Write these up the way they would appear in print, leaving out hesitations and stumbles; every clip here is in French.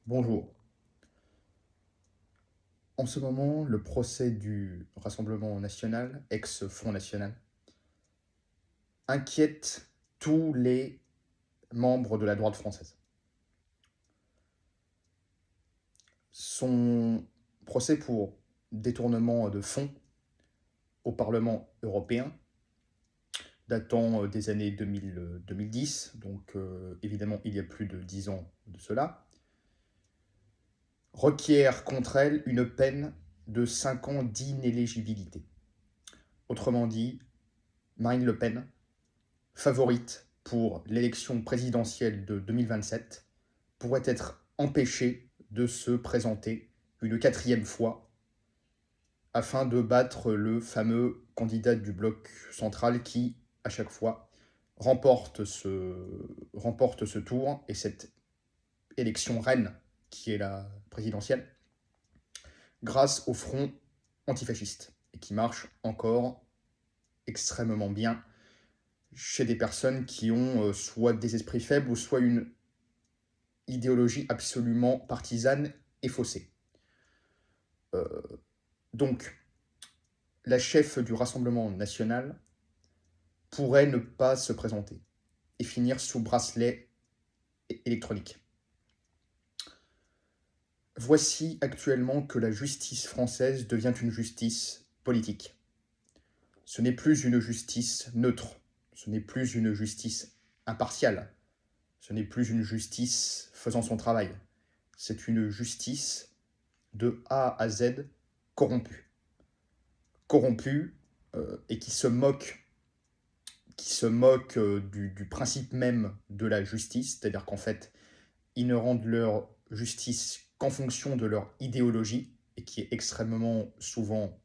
Bonjour. En ce moment, le procès du Rassemblement national, ex-Front national, inquiète tous les membres de la droite française. Son procès pour détournement de fonds au Parlement européen, datant des années 2010, donc évidemment il y a plus de 10 ans de cela, requiert contre elle une peine de 5 ans d'inéligibilité. Autrement dit, Marine Le Pen, favorite pour l'élection présidentielle de 2027, pourrait être empêchée de se présenter une quatrième fois afin de battre le fameux candidat du bloc central qui, à chaque fois, remporte ce tour et cette élection reine qui est la présidentielle grâce au front antifasciste et qui marche encore extrêmement bien chez des personnes qui ont soit des esprits faibles ou soit une idéologie absolument partisane et faussée. Donc, la chef du Rassemblement national pourrait ne pas se présenter et finir sous bracelet électronique. Voici actuellement que la justice française devient une justice politique. Ce n'est plus une justice neutre, ce n'est plus une justice impartiale, ce n'est plus une justice faisant son travail. C'est une justice de A à Z corrompue. Corrompue et qui se moque du principe même de la justice, c'est-à-dire qu'en fait, ils ne rendent leur justice qu'en fonction de leur idéologie, et qui est extrêmement souvent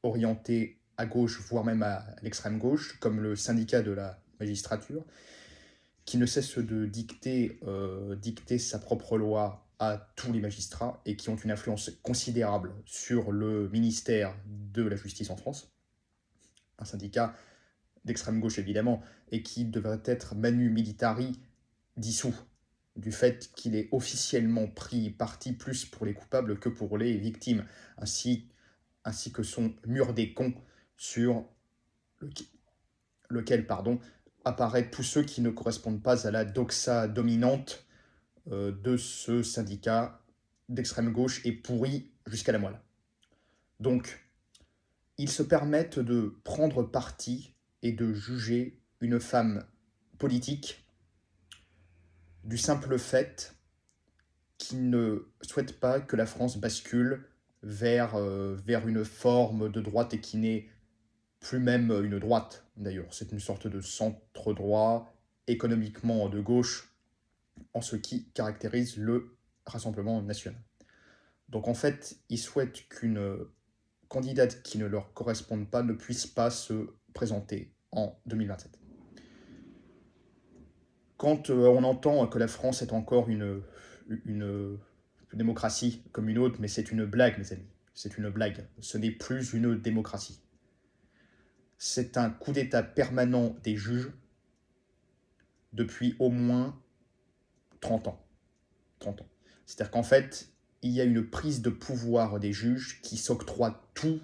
orientée à gauche, voire même à l'extrême gauche, comme le syndicat de la magistrature, qui ne cesse de dicter sa propre loi à tous les magistrats et qui ont une influence considérable sur le ministère de la Justice en France. Un syndicat d'extrême gauche évidemment, et qui devrait être manu militari dissous, du fait qu'il est officiellement pris parti plus pour les coupables que pour les victimes, ainsi que son mur des cons sur lequel apparaît tous ceux qui ne correspondent pas à la doxa dominante de ce syndicat d'extrême gauche et pourri jusqu'à la moelle. Donc, ils se permettent de prendre parti et de juger une femme politique du simple fait qu'ils ne souhaitent pas que la France bascule vers une forme de droite et qui n'est plus même une droite d'ailleurs. C'est une sorte de centre-droit économiquement de gauche en ce qui caractérise le Rassemblement national. Donc en fait, ils souhaitent qu'une candidate qui ne leur corresponde pas ne puisse pas se présenter en 2027. Quand on entend que la France est encore une démocratie comme une autre, mais c'est une blague, mes amis. C'est une blague. Ce n'est plus une démocratie. C'est un coup d'État permanent des juges depuis au moins 30 ans. 30 ans. C'est-à-dire qu'en fait, il y a une prise de pouvoir des juges qui s'octroient tous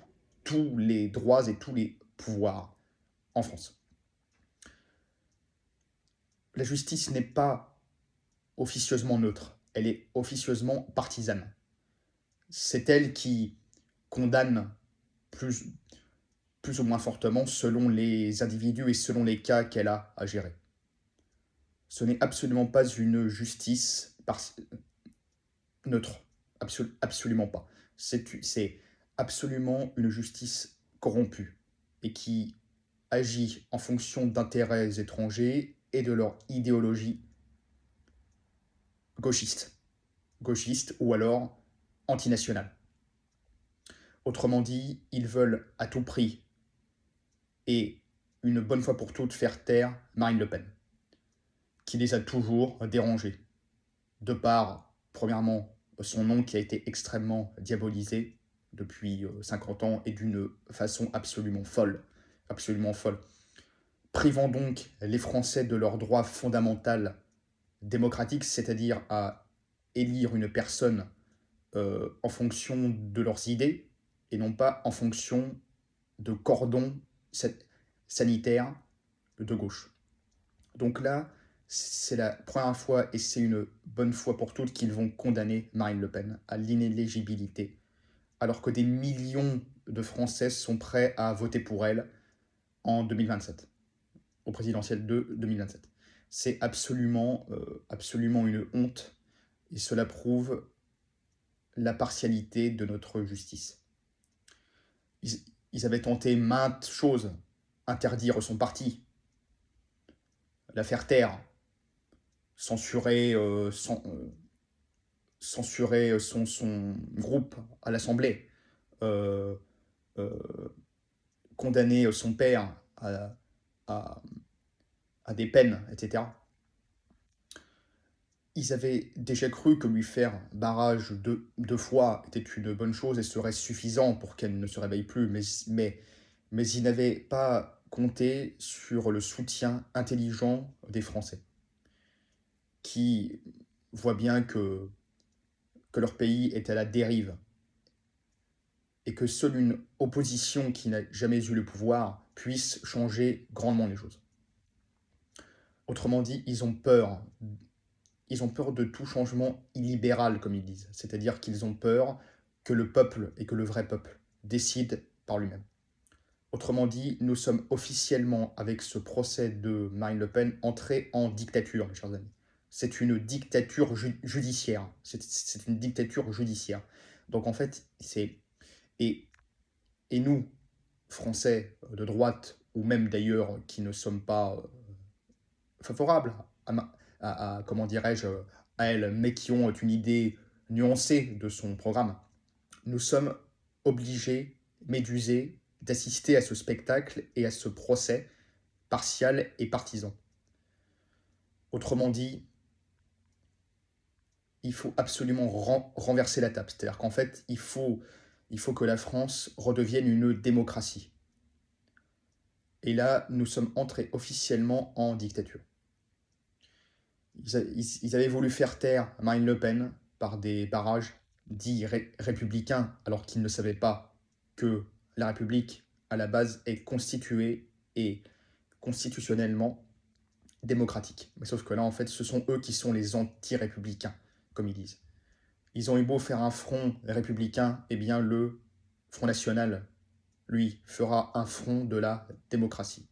les droits et tous les pouvoirs en France. La justice n'est pas officieusement neutre, elle est officieusement partisane. C'est elle qui condamne plus, plus ou moins fortement selon les individus et selon les cas qu'elle a à gérer. Ce n'est absolument pas une justice neutre, absolument pas. C'est absolument une justice corrompue et qui agit en fonction d'intérêts étrangers et de leur idéologie gauchiste, gauchiste ou alors antinationale. Autrement dit, ils veulent à tout prix et une bonne fois pour toutes faire taire Marine Le Pen, qui les a toujours dérangés, de par, premièrement, son nom qui a été extrêmement diabolisé depuis 50 ans et d'une façon absolument folle, privant donc les Français de leur droit fondamental démocratique, c'est-à-dire à élire une personne en fonction de leurs idées et non pas en fonction de cordons sanitaires de gauche. Donc là, c'est la première fois, et c'est une bonne fois pour toutes, qu'ils vont condamner Marine Le Pen à l'inéligibilité, alors que des millions de Français sont prêts à voter pour elle en 2027, au présidentiel de 2027. C'est absolument une honte, et cela prouve la partialité de notre justice. Ils avaient tenté maintes choses, interdire son parti, la faire taire, censurer, censurer son groupe à l'Assemblée, euh, euh, condamner son père à, à des peines, etc. Ils avaient déjà cru que lui faire barrage deux fois était une bonne chose et serait suffisant pour qu'elle ne se réveille plus, mais ils n'avaient pas compté sur le soutien intelligent des Français, qui voient bien que leur pays est à la dérive et que seule une opposition qui n'a jamais eu le pouvoir puisse changer grandement les choses. Autrement dit, ils ont peur. Ils ont peur de tout changement illibéral, comme ils disent. C'est-à-dire qu'ils ont peur que le peuple, et que le vrai peuple, décide par lui-même. Autrement dit, nous sommes officiellement, avec ce procès de Marine Le Pen, entrés en dictature, mes chers amis. C'est une dictature judiciaire. C'est une dictature judiciaire. Donc en fait, c'est... Et, et nous, Français de droite, ou même d'ailleurs qui ne sommes pas favorables comment dirais-je, à elle, mais qui ont une idée nuancée de son programme, nous sommes obligés, médusés, d'assister à ce spectacle et à ce procès partial et partisan. Autrement dit, il faut absolument renverser la table. C'est-à-dire qu'en fait, il faut que la France redevienne une démocratie. Et là, nous sommes entrés officiellement en dictature. Ils avaient voulu faire taire Marine Le Pen par des barrages dits républicains, alors qu'ils ne savaient pas que la République, à la base, est constituée et constitutionnellement démocratique. Mais sauf que là, en fait, ce sont eux qui sont les anti-républicains, comme ils disent. Ils ont eu beau faire un front républicain, eh bien le Front National, lui, fera un front de la démocratie.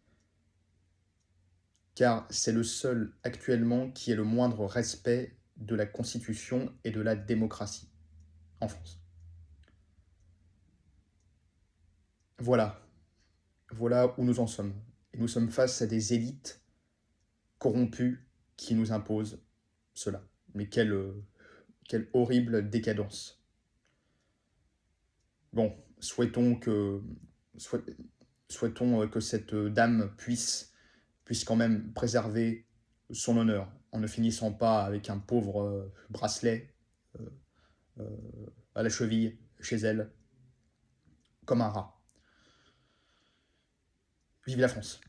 Car c'est le seul actuellement qui ait le moindre respect de la Constitution et de la démocratie en France. Voilà, voilà où nous en sommes. Et nous sommes face à des élites corrompues qui nous imposent cela. Mais quelle horrible décadence. Bon, souhaitons que cette dame puisse quand même préserver son honneur en ne finissant pas avec un pauvre bracelet euh, à la cheville chez elle, comme un rat. Vive la France!